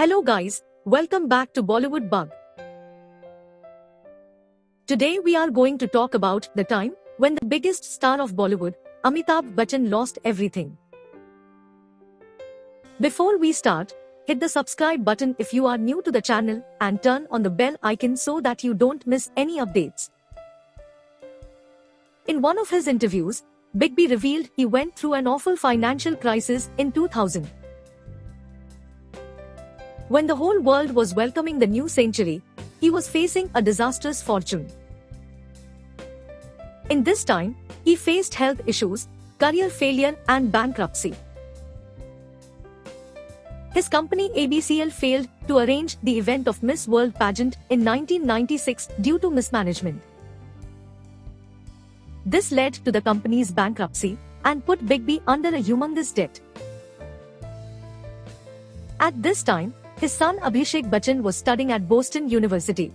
Hello guys, welcome back to Bollywood Bug. Today we are going to talk about the time when the biggest star of Bollywood, Amitabh Bachchan, lost everything. Before we start, hit the subscribe button if you are new to the channel and turn on the bell icon so that you don't miss any updates. In one of his interviews, Big B revealed he went through an awful financial crisis in 2000. When the whole world was welcoming the new century, he was facing a disastrous fortune. In this time, he faced health issues, career failure and bankruptcy. His company ABCL failed to arrange the event of Miss World pageant in 1996 due to mismanagement. This led to the company's bankruptcy and put Big B under a humongous debt. At this time, his son Abhishek Bachchan was studying at Boston University.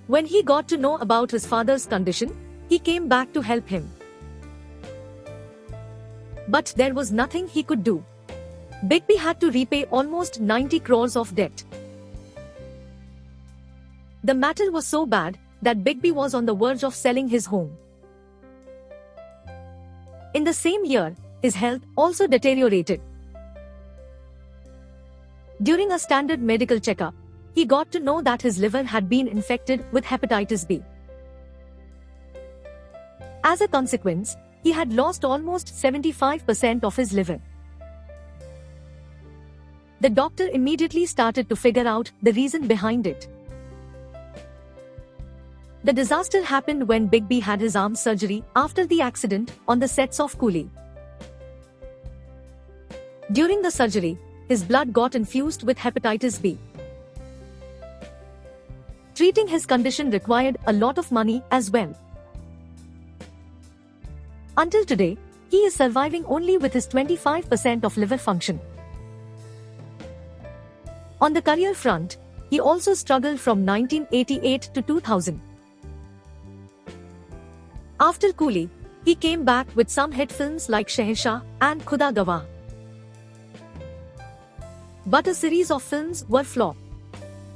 When he got to know about his father's condition, he came back to help him. But there was nothing he could do. Big B had to repay almost 90 crores of debt. The matter was so bad that Big B was on the verge of selling his home. In the same year, his health also deteriorated. During a standard medical checkup, he got to know that his liver had been infected with hepatitis B. As a consequence, he had lost almost 75% of his liver. The doctor immediately started to figure out the reason behind it. The disaster happened when Big B had his arm surgery after the accident on the sets of Coolie. During the surgery, his blood got infused with hepatitis B. Treating his condition required a lot of money as well. Until today, he is surviving only with his 25% of liver function. On the career front, he also struggled from 1988 to 2000. After Coolie, he came back with some hit films like Shehershah and Khuda Gawah. But a series of films were flop.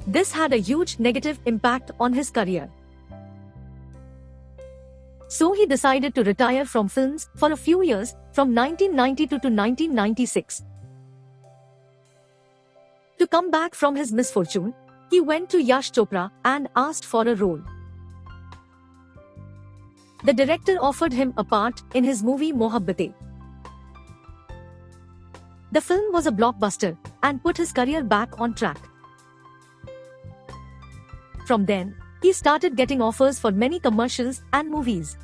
This had a huge negative impact on his career. So he decided to retire from films for a few years from 1992 to 1996. To come back from his misfortune, he went to Yash Chopra and asked for a role. The director offered him a part in his movie Mohabbatein. The film was a blockbuster and put his career back on track. From then, he started getting offers for many commercials and movies.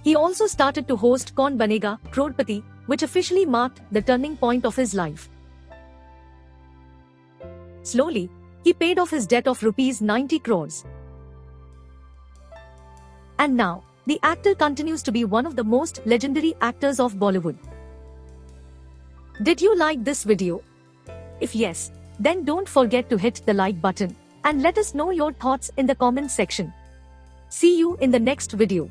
He also started to host Kaun Banega Crorepati, which officially marked the turning point of his life. Slowly, he paid off his debt of rupees 90 crores. And now, the actor continues to be one of the most legendary actors of Bollywood. Did you like this video? If yes, then don't forget to hit the like button and let us know your thoughts in the comment section. See you in the next video.